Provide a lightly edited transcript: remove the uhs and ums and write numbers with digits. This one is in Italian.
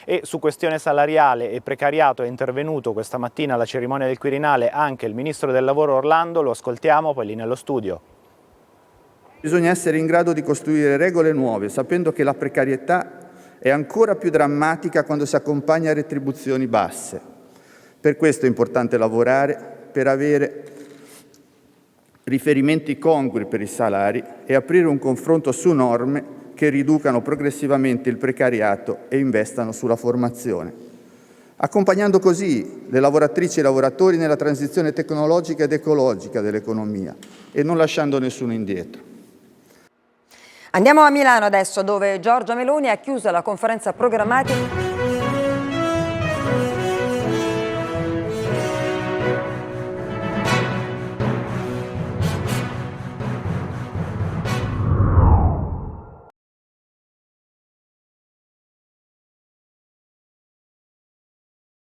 E su questione salariale e precariato è intervenuto questa mattina alla cerimonia del Quirinale anche il Ministro del Lavoro Orlando, lo ascoltiamo poi lì nello studio. Bisogna essere in grado di costruire regole nuove, sapendo che la precarietà è ancora più drammatica quando si accompagna a retribuzioni basse. Per questo è importante lavorare per avere riferimenti congrui per i salari e aprire un confronto su norme che riducano progressivamente il precariato e investano sulla formazione, accompagnando così le lavoratrici e i lavoratori nella transizione tecnologica ed ecologica dell'economia e non lasciando nessuno indietro. Andiamo a Milano adesso, dove Giorgia Meloni ha chiuso la conferenza programmatica